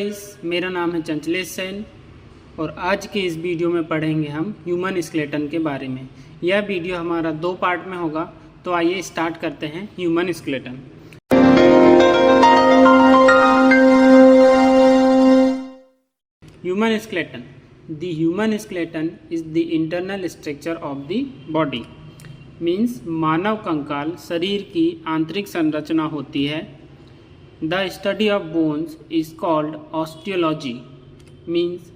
मेरा नाम है चंचलेश सेन और आज के इस वीडियो में पढ़ेंगे हम ह्यूमन स्केलेटन के बारे में। यह वीडियो हमारा 2 पार्ट में होगा, तो आइए स्टार्ट करते हैं human skeleton. Human skeleton. The human skeleton is the internal structure of the body. Means मानव कंकाल शरीर की आंतरिक संरचना होती है। The study of bones is called osteology. Means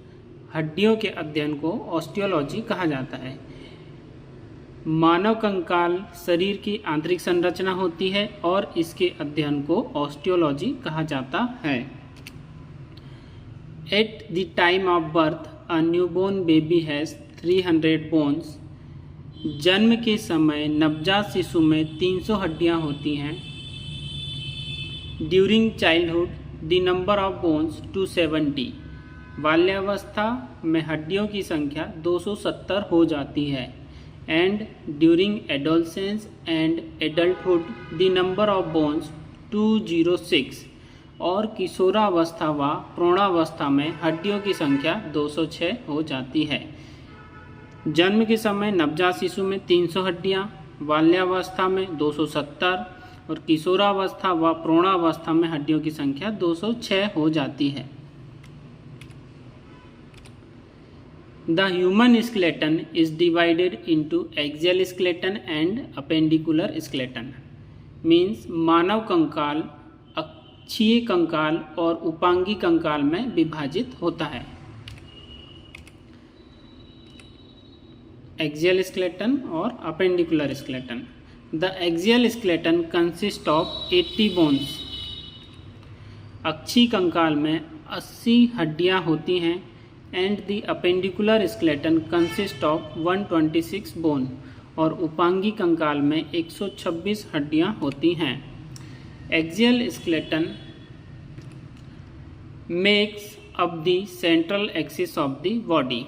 हड्डियों के अध्ययन को ऑस्टियोलॉजी कहा जाता है। मानव कंकाल शरीर की आंतरिक संरचना होती है और इसके अध्ययन को ऑस्टियोलॉजी कहा जाता है। At the time of birth a newborn baby has 300 bones. जन्म के समय नवजात शिशु में 300 हड्डियां होती हैं। During childhood the number of bones 270। बाल्यावस्था में हड्डियों की संख्या 270 हो जाती है। And during adolescence and adulthood the number of bones 206। और किशोरावस्था व प्रौढ़ावस्था में हड्डियों की संख्या 206 हो जाती है। जन्म के समय नवजात शिशु में 300 हड्डियाँ, बाल्यावस्था में 270 और किशोरावस्था व प्रौढ़ावस्था में हड्डियों की संख्या 206 हो जाती है। The human skeleton is divided into axial skeleton and appendicular skeleton. Means मानव कंकाल अक्षीय कंकाल और उपांगी कंकाल में विभाजित होता है। एक्सियल स्केलेटन और appendicular skeleton. The axial skeleton consists of 80 bones। अक्षीय कंकाल में 80 हड्डियां होती हैं। And the appendicular skeleton consist of 126 bone. और उपांगी कंकाल में 126 हड्डियां होती हैं। Axial skeleton makes up the central axis of the body.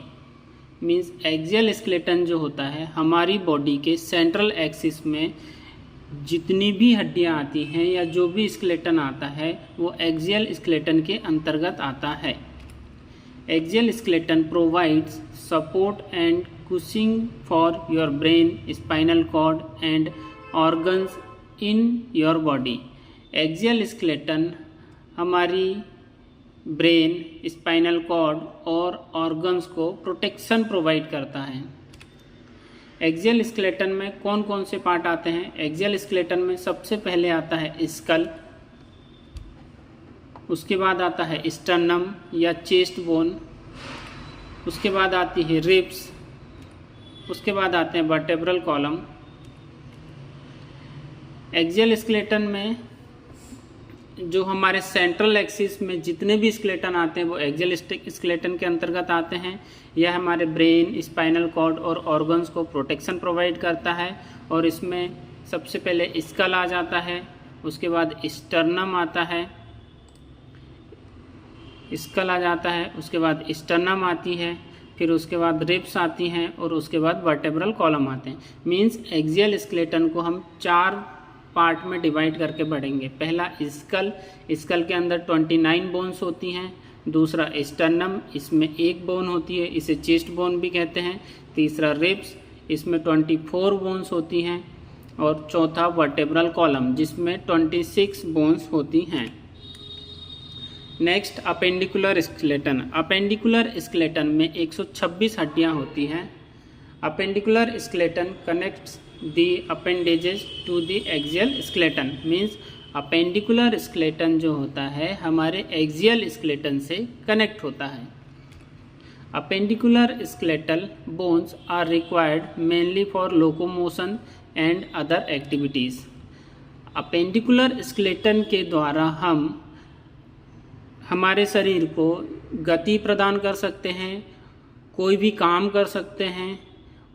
Means axial skeleton जो होता है हमारी बॉडी के सेंट्रल एक्सिस में जितनी भी हड्डियां आती हैं या जो भी स्केलेटन आता है वो एक्सियल स्केलेटन के अंतर्गत आता है। Axial skeleton provides support and cushioning for your brain, spinal cord and organs in your body. Axial skeleton हमारी ब्रेन, स्पाइनल कॉर्ड और ऑर्गन्स को प्रोटेक्शन प्रोवाइड करता है। एक्सियल स्केलेटन में कौन कौन से पार्ट आते हैं? एक्सियल स्केलेटन में सबसे पहले आता है स्कल, उसके बाद आता है स्टर्नम या चेस्ट बोन, उसके बाद आती है रिब्स, उसके बाद आते हैं वर्टेब्रल कॉलम। एक्सियल स्केलेटन में जो हमारे सेंट्रल एक्सिस में जितने भी स्केलेटन आते हैं वो एक्सियल स्केलेटन के अंतर्गत आते हैं। यह हमारे ब्रेन, स्पाइनल कॉर्ड और ऑर्गन्स को प्रोटेक्शन प्रोवाइड करता है। और इसमें सबसे पहले स्कल आ जाता है, उसके बाद स्टर्नम आता है, स्कल आ जाता है, उसके बाद स्टर्नम आती है, फिर उसके बाद रिब्स आती हैं और उसके बाद वर्टेब्रल कॉलम आते हैं। मीन्स एक्सियल स्केलेटन को हम 4 पार्ट में डिवाइड करके पढ़ेंगे। पहला स्कल, स्कल के अंदर 29 बोन्स होती हैं। दूसरा स्टर्नम, इसमें 1 बोन होती है, इसे चेस्ट बोन भी कहते हैं। तीसरा रिब्स, इसमें 24 बोन्स होती हैं। और चौथा वर्टेब्रल कॉलम जिसमें 26 बोन्स होती हैं। Next appendicular skeleton. Appendicular skeleton में 126 हड्डियां होती हैं। Appendicular skeleton connects the appendages to the axial skeleton। Means appendicular skeleton जो होता है हमारे एक्सियल स्केलेटन से कनेक्ट होता है। Appendicular skeletal bones are required mainly for locomotion and other activities. Appendicular skeleton के द्वारा हम हमारे शरीर को गति प्रदान कर सकते हैं, कोई भी काम कर सकते हैं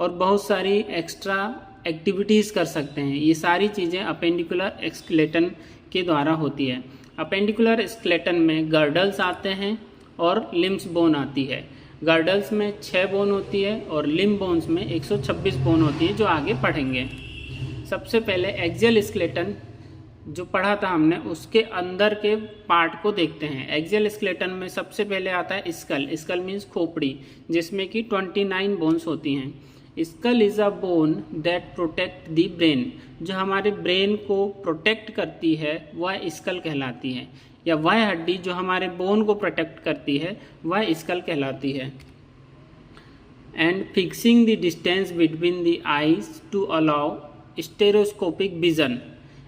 और बहुत सारी एक्स्ट्रा एक्टिविटीज़ कर सकते हैं। ये सारी चीज़ें अपेंडिकुलर स्केलेटन के द्वारा होती है। अपेंडिकुलर स्केलेटन में गर्डल्स आते हैं और लिम्स बोन आती है। गर्डल्स में 6 बोन होती है और लिम्ब बोन्स में 126 बोन होती है, जो आगे पढ़ेंगे। सबसे पहले एक्सियल स्केलेटन जो पढ़ा था हमने उसके अंदर के पार्ट को देखते हैं। एक्सियल स्केलेटन में सबसे पहले आता है स्कल। स्कल मीन्स खोपड़ी, जिसमें कि 29 बोन्स होती हैं। Skull is a bone that protect the brain. जो हमारे ब्रेन को प्रोटेक्ट करती है वह स्कल कहलाती है, या वह हड्डी जो हमारे बोन को प्रोटेक्ट करती है वह स्कल कहलाती है। And fixing the distance between the eyes to allow stereoscopic vision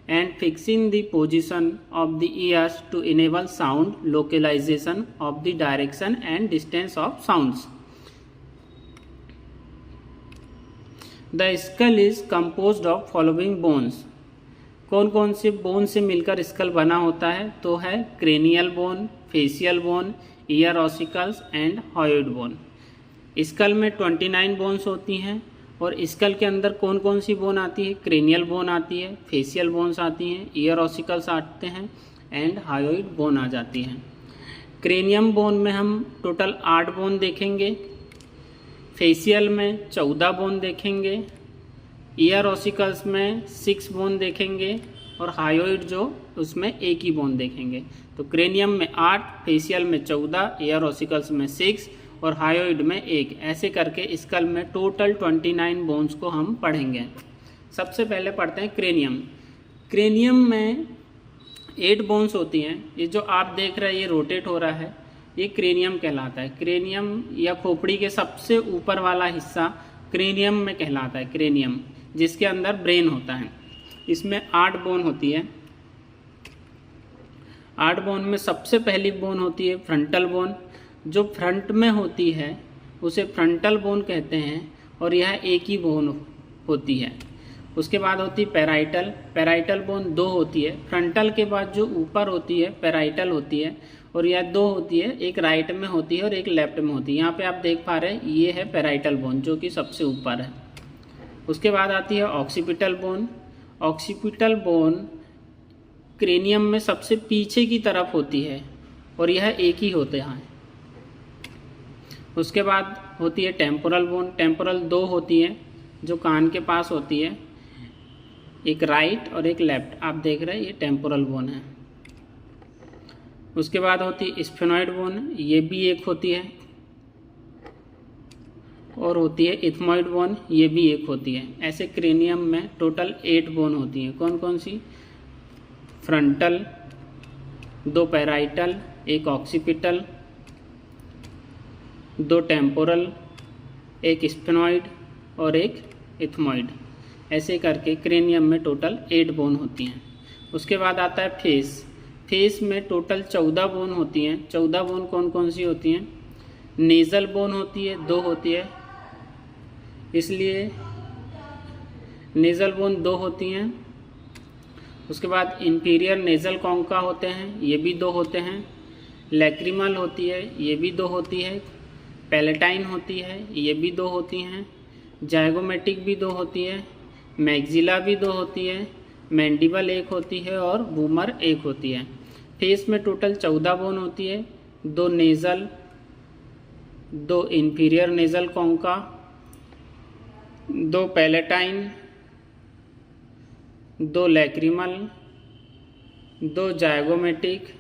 and fixing the position of the ears to enable sound localization of the direction and distance of sounds. The skull is composed of following bones. कौन कौन से bone से मिलकर school बना होता है? तो है cranial bone, facial bone, ear ossicles and hyoid bone. Skull में 29 बोन्स होती हैं और स्कल के अंदर कौन कौन सी बोन आती है? क्रेनियल बोन आती है, फेशियल बोन्स आती हैं, ईयर ऑसिकल्स आते हैं एंड हायोइड बोन आ जाती हैं। क्रेनियम बोन में हम टोटल 8 बोन देखेंगे, फेशियल में 14 बोन देखेंगे, ईयर ऑसिकल्स में 6 बोन देखेंगे और हायोइड जो उसमें एक ही बोन देखेंगे। तो क्रेनियम में 8, फेशियल में 14, ईयर ऑसिकल्स में 6 और हायोइड में 1। ऐसे करके स्कल में टोटल 29 बोन्स को हम पढ़ेंगे। सबसे पहले पढ़ते हैं क्रेनियम। क्रेनियम में 8 बोन्स होती हैं। ये जो आप देख रहे हैं ये रोटेट हो रहा है, ये क्रेनियम कहलाता है। क्रेनियम या खोपड़ी के सबसे ऊपर वाला हिस्सा क्रेनियम में कहलाता है। क्रेनियम जिसके अंदर ब्रेन होता है। इसमें 8 बोन होती है। 8 बोन में सबसे पहली बोन होती है फ्रंटल बोन। जो फ्रंट में होती है उसे फ्रंटल बोन कहते हैं और यह एक ही बोन होती है। उसके बाद होती है पैराइटल। पैराइटल बोन 2 होती है। फ्रंटल के बाद जो ऊपर होती है पैराइटल होती है और यह 2 होती है, एक राइट में होती है और एक लेफ्ट में होती है। यहाँ पे आप देख पा रहे हैं ये है पैराइटल बोन जो कि सबसे ऊपर है। उसके बाद आती है occipital bone. Occipital bone cranium में सबसे पीछे की तरफ होती है और यह एक ही होते हैं। उसके बाद होती है टेम्पोरल बोन। टेम्पोरल 2 होती है जो कान के पास होती है, एक राइट और एक लेफ्ट। आप देख रहे हैं ये टेम्पोरल बोन है। उसके बाद होती है स्फेनॉइड बोन, ये भी एक होती है। और होती है इथमॉइड बोन, ये भी एक होती है। ऐसे क्रेनियम में टोटल 8 बोन होती हैं। कौन कौन सी? Frontal, 2 parietal, 1 occipital, 2 temporal, 1 sphenoid और 1 इथमॉइड। ऐसे करके क्रेनियम में टोटल 8 बोन होती हैं। उसके बाद आता है फेस। फेस में टोटल 14 बोन होती हैं। 14 बोन कौन कौन सी होती हैं? नेज़ल बोन होती है, 2 होती है, इसलिए नेज़ल बोन 2 होती हैं। उसके बाद इंफीरियर नेज़ल कॉन्का होते हैं, ये भी 2 होते हैं। लैक्रिमल होती है, ये भी 2 होती है। पैलेटाइन होती है, ये भी 2 होती हैं। जाइगोमेटिक भी 2 होती है। मैक्सिला भी 2 होती है। मैंडिबल 1 होती है और बूमर 1 होती है। फेस में टोटल 14 बोन होती है। 2 nasal, 2 inferior nasal concha, 2 palatine, 2 lacrimal, 2 zygomatic,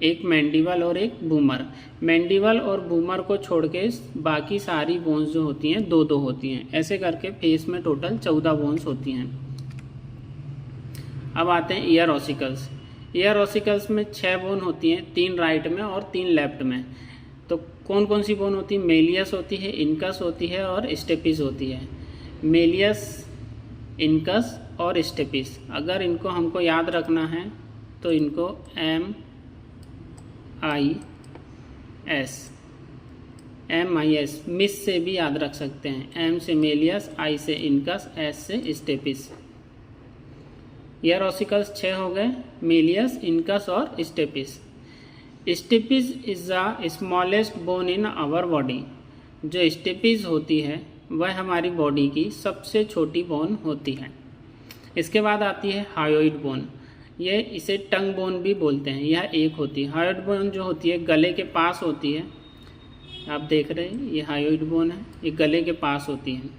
1 mandible और 1 बूमर। मैंडिबल और बूमर को छोड़ के बाकी सारी बोन्स जो होती हैं 2-2 होती हैं। ऐसे करके फेस में टोटल 14 बोन्स होती हैं। अब आते हैं ईयर ऑसिकल्स। ईयर ऑसिकल्स में 6 बोन होती हैं, 3 राइट में और 3 लेफ्ट में। तो कौन कौन सी बोन होती है? मेलियस होती है, इनकस होती है और स्टेपिस होती है। मेलियस, इनकस और स्टेपिस। अगर इनको हमको याद रखना है तो इनको MIS मिस से भी याद रख सकते हैं। M से मेलियस, I से इनकस, S से स्टेपिस। ईयर ऑसिकल्स 6 हो गए, मेलियस, इनकस और stapes. Stapes is the smallest bone in our body. जो स्टेपिस होती है वह हमारी बॉडी की सबसे छोटी बोन होती है। इसके बाद आती है हायोइड बोन। ये इसे टंग बोन भी बोलते हैं, यह एक होती है। हायोइड बोन जो होती है गले के पास होती है। आप देख रहे हैं ये हायोइड बोन है, ये गले के पास होती है।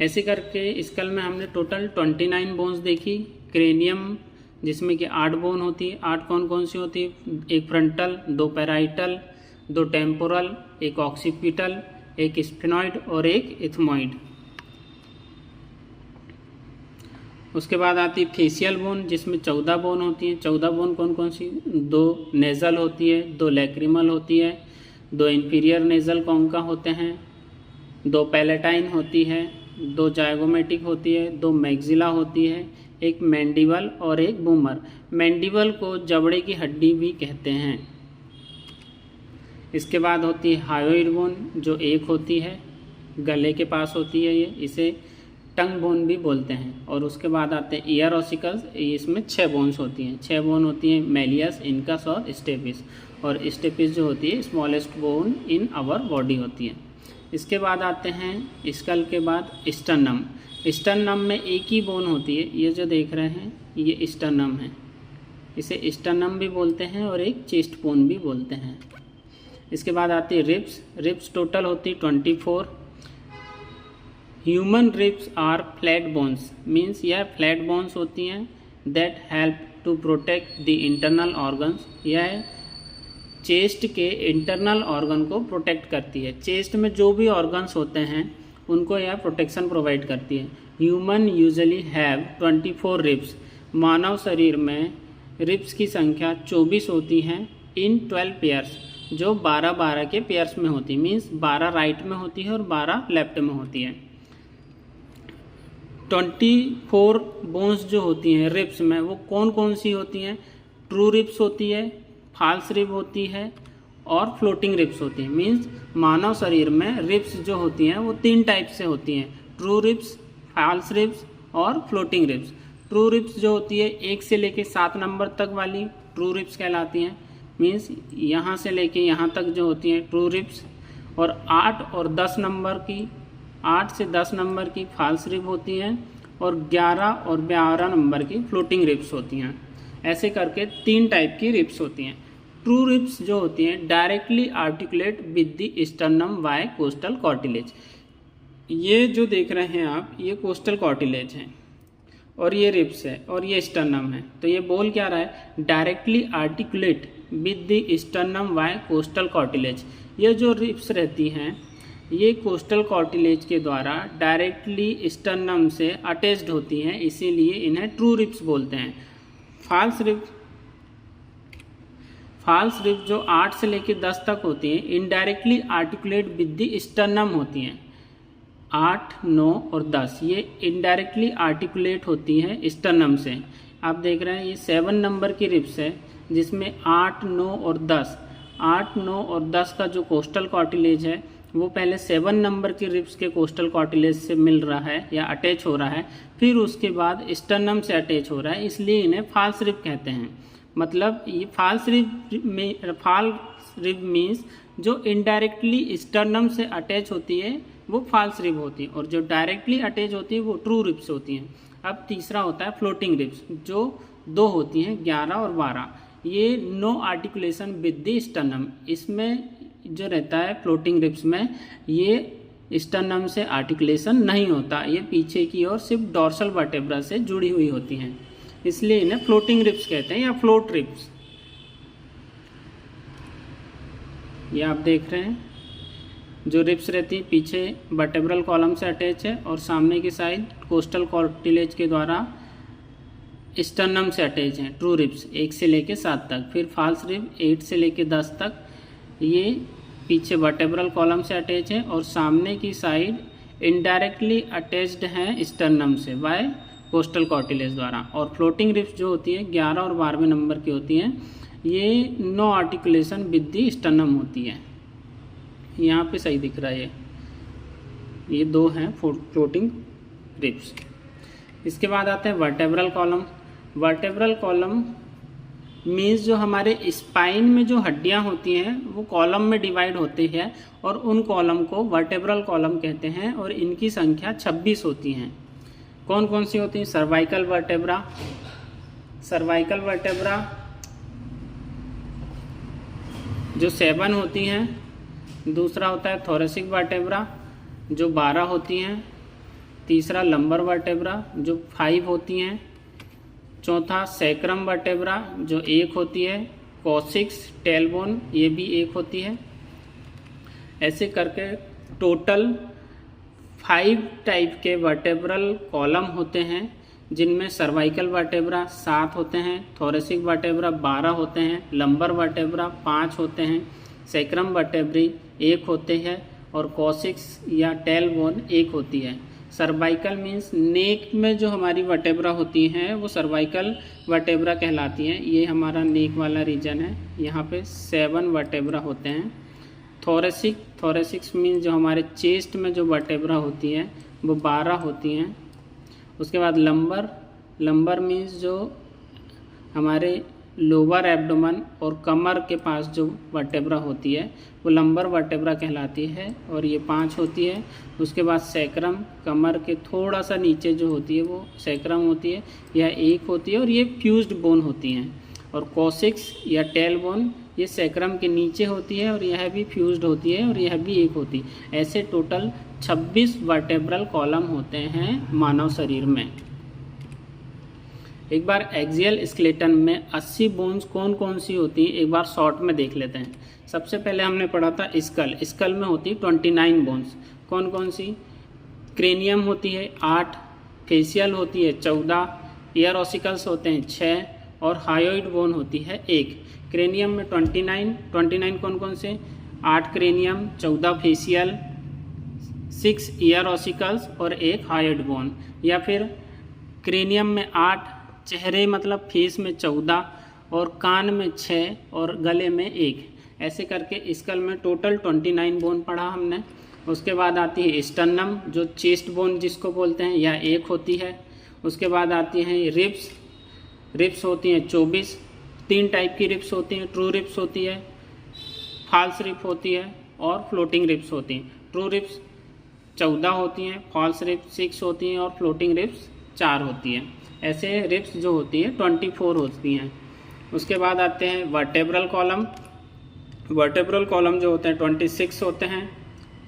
ऐसे करके स्कल में हमने टोटल 29 बोन्स देखी। क्रेनियम जिसमें कि 8 बोन होती है। 8 कौन कौन सी होती है? एक फ्रंटल, 2 पैराइटल, 2 टेम्पोरल, एक ऑक्सीपिटल, एक स्फेनॉइड और एक इथमॉइड। उसके बाद आती है फेशियल बोन जिसमें 14 बोन होती हैं। 14 बोन कौन कौन सी? 2 नेज़ल होती है, 2 लैक्रिमल होती है, 2 इंफीरियर नेज़ल कॉन्का होते हैं, 2 पैलेटाइन होती है, 2 जायगोमेटिक होती है, 2 मैक्सिला होती है, एक मैंडिबल और एक बूमर। मैंडिबल को जबड़े की हड्डी भी कहते हैं। इसके बाद होती है हायोइड बोन जो एक होती है, गले के पास होती है, ये इसे टंग बोन भी बोलते हैं। और उसके बाद आते हैं ईयर ऑसिकल्स, इसमें 6 बोन्स होती हैं। 6 बोन होती हैं मेलियस, इनकस और स्टेपिस। और स्टेपिस जो होती है smallest bone in our body होती है। इसके बाद आते हैं स्कल के बाद स्टर्नम। स्टर्नम में एक ही बोन होती है, ये जो देख रहे हैं ये स्टर्नम है, इसे स्टर्नम भी बोलते हैं और एक चेस्ट बोन भी बोलते हैं। इसके बाद आती है रिब्स। रिब्स टोटल होती 24। Human ribs are flat bones, means यह फ्लैट बोन्स होती हैं that help to protect the internal organs. यह चेस्ट के इंटरनल ऑर्गन को प्रोटेक्ट करती है। चेस्ट में जो भी ऑर्गन्स होते हैं उनको यह प्रोटेक्शन प्रोवाइड करती है। Human usually have 24 ribs. मानव शरीर में रिब्स की संख्या 24 होती हैं इन 12 पेयर्स, जो 12-12 के पेयर्स में होती है, मीन्स 12 राइट में होती है और 12 लेफ्ट में होती है। 24 बोन्स जो होती हैं रिब्स में वो कौन कौन सी होती हैं? ट्रू रिब्स होती है, फॉल्स रिब होती है और फ्लोटिंग रिब्स होती हैं। मीन्स मानव शरीर में रिब्स जो होती हैं वो 3 टाइप से होती हैं, ट्रू रिब्स, फॉल्स रिब्स और फ्लोटिंग रिब्स। ट्रू रिब्स जो होती है 1 से लेके 7 नंबर तक वाली ट्रू रिब्स कहलाती हैं, मीन्स यहाँ से लेके यहाँ तक जो होती हैं ट्रू रिब्स। और 8 और 10 नंबर की, 8 से 10 नंबर की फॉल्स रिब होती हैं और 11 और 12 नंबर की फ्लोटिंग रिब्स होती हैं। ऐसे करके 3 टाइप की रिब्स होती हैं। ट्रू रिब्स जो होती हैं directly articulate with the sternum by costal cartilage. ये जो देख रहे हैं आप, ये कोस्टल कार्टिलेज है और ये रिब्स है और ये स्टर्नम है। तो ये बोल क्या रहा है? Directly articulate with the sternum by costal cartilage. ये जो रिब्स रहती हैं ये कोस्टल कार्टिलेज के द्वारा डायरेक्टली स्टर्नम से अटैच्ड होती हैं, इसीलिए इन्हें ट्रू रिब्स बोलते हैं। फॉल्स रिब जो 8 से लेकर 10 तक होती हैं indirectly articulate with the sternum होती हैं। 8, 9 और 10 ये इनडायरेक्टली आर्टिकुलेट होती हैं स्टर्नम से। आप देख रहे हैं ये 7 नंबर की रिब्स है जिसमें 8, 9 और 10, 8, 9 और 10 का जो कोस्टल कार्टिलेज है वो पहले 7 नंबर की रिब्स के कोस्टल कार्टिलेज से मिल रहा है या अटैच हो रहा है, फिर उसके बाद स्टर्नम से अटैच हो रहा है, इसलिए इन्हें फॉल्स रिब कहते हैं। मतलब ये फॉल्स रिब मीन्स जो इनडायरेक्टली स्टर्नम से अटैच होती है वो फॉल्स रिब होती है, और जो डायरेक्टली अटैच होती है वो ट्रू रिब्स होती हैं। अब तीसरा होता है फ्लोटिंग रिब्स जो 2 होती हैं, 11 और 12। ये no articulation with the sternum. इसमें जो रहता है फ्लोटिंग रिब्स में ये स्टर्नम से आर्टिकुलेशन नहीं होता, ये पीछे की ओर सिर्फ डॉर्सल वर्टेब्रा से जुड़ी हुई होती हैं, इसलिए इन्हें फ्लोटिंग रिब्स कहते हैं या फ्लोट रिब्स। ये आप देख रहे हैं जो रिब्स रहती है पीछे वर्टेब्रल कॉलम से अटैच है और सामने की साइड कोस्टल कार्टिलेज के द्वारा स्टर्नम से अटैच हैं। ट्रू रिब्स 1 से लेके 7 तक, फिर फॉल्स रिब 8 से लेके 10 तक, ये पीछे वर्टेब्रल कॉलम से अटैच है और सामने की साइड इनडायरेक्टली अटैच्ड हैं स्टर्नम से बाय कोस्टल कार्टिलेज द्वारा। और फ्लोटिंग रिब्स जो होती है 11 और 12वें नंबर की होती हैं, ये no articulation with the sternum होती है। यहाँ पे सही दिख रहा है, ये 2 हैं फ्लोटिंग रिब्स। इसके बाद आते हैं vertebral column. Vertebral column means जो हमारे स्पाइन में जो हड्डियां होती हैं वो कॉलम में डिवाइड होती है और उन कॉलम को वर्टेब्रल कॉलम कहते हैं और इनकी संख्या 26 होती हैं। कौन कौन सी होती हैं? सर्वाइकल वर्टेब्रा, सर्वाइकल वर्टेब्रा जो 7 होती हैं। दूसरा होता है थोरेसिक वर्टेब्रा जो 12 होती हैं। तीसरा लंबर वर्टेब्रा जो 5 होती हैं, चौथा सैक्रम वर्टेब्रा जो 1 होती है, कॉसिक्स टेलबोन ये भी 1 होती है। ऐसे करके टोटल 5 टाइप के वर्टेब्रल कॉलम होते हैं, जिनमें सर्वाइकल वर्टेब्रा 7 होते हैं, थोरेसिक वर्टेब्रा 12 होते हैं, लंबर वर्टेब्रा 5 होते हैं, सैक्रम वर्टेब्री 1 होते हैं और कॉसिक्स या टेलबोन 1 होती है। सर्वाइकल मीन्स नेक में जो हमारी वर्टेब्रा होती हैं वो सर्वाइकल वर्टेब्रा कहलाती हैं। ये हमारा नेक वाला रीजन है, यहाँ पे 7 वर्टेब्रा होते हैं। थोरेसिक्स मीन्स जो हमारे चेस्ट में जो वर्टेब्रा होती हैं वो 12 होती हैं। उसके बाद लंबर मीन्स जो हमारे लोअर एब्डोमेन और कमर के पास जो वर्टेब्रा होती है वो लंबर वर्टेब्रा कहलाती है और ये 5 होती है। उसके बाद सैक्रम कमर के थोड़ा सा नीचे जो होती है वो सैक्रम होती है, यह 1 होती है और ये फ्यूज्ड बोन होती हैं। और कॉसिक्स या टेल बोन ये सैक्रम के नीचे होती है और यह भी फ्यूज्ड होती है और यह भी 1 होती है। ऐसे टोटल 26 वर्टेब्रल कॉलम होते हैं मानव शरीर में। एक बार एक्सियल स्केलेटन में 80 बोन्स कौन कौन सी होती हैं एक बार शॉर्ट में देख लेते हैं। सबसे पहले हमने पढ़ा था स्कल में होती 29 बोन्स। कौन कौन सी? क्रेनियम होती है 8, फेशियल होती है 14, ईयर ऑसिकल्स होते हैं 6 और हायोइड बोन होती है 1। क्रेनियम में 29 कौन कौन से? 8 क्रेनियम, 14 फेशियल, 6 ईयर ऑसिकल्स और 1 हायोइड बोन। या फिर क्रेनियम में 8, चेहरे मतलब फेस में 14 और कान में 6 और गले में 1। ऐसे करके स्कल में टोटल 29 बोन पढ़ा हमने। उसके बाद आती है स्टर्नम जो चेस्ट बोन जिसको बोलते हैं, यह 1 होती है। उसके बाद आती हैं रिब्स होती हैं 24। 3 टाइप की रिब्स होती हैं, ट्रू रिब्स होती है, फॉल्स रिब होती है और फ्लोटिंग रिब्स होती हैं। ट्रू रिब्स 14 होती हैं, फॉल्स रिब्स 6 होती हैं और फ्लोटिंग रिब्स 4 होती हैं। ऐसे रिब्स जो होती हैं 24 होती हैं। उसके बाद आते हैं वर्टेब्रल कॉलम। वर्टेब्रल कॉलम जो होते हैं 26 होते हैं।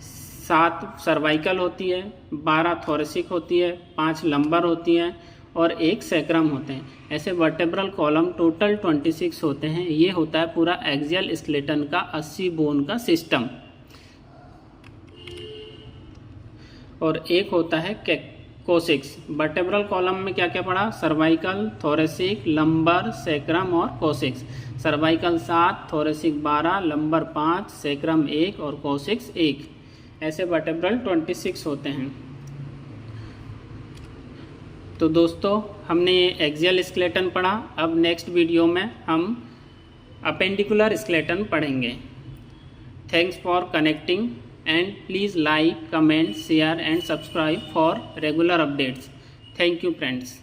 7 सर्वाइकल होती है, 12 थोरेसिक होती है, 5 लंबर होती हैं और 1 सैक्रम होते हैं। ऐसे वर्टेब्रल कॉलम टोटल 26 होते हैं। ये होता है पूरा एक्सियल स्केलेटन का 80 बोन का सिस्टम। और एक होता है कोसिक्स। वर्टेब्रल कॉलम में क्या क्या पढ़ा? सर्वाइकल, थोरेसिक, लंबर, सैक्रम और coccyx. Cervical 7, thoracic 12, lumbar 5, sacrum 1 और कोसिक्स 1। ऐसे वर्टेब्रल 26 होते हैं। तो दोस्तों हमने ये एक्सियल स्केलेटन पढ़ा। अब नेक्स्ट वीडियो में हम अपेंडिकुलर स्केलेटन पढ़ेंगे। Thanks for connecting and please like, comment, share and subscribe for regular updates. Thank you friends.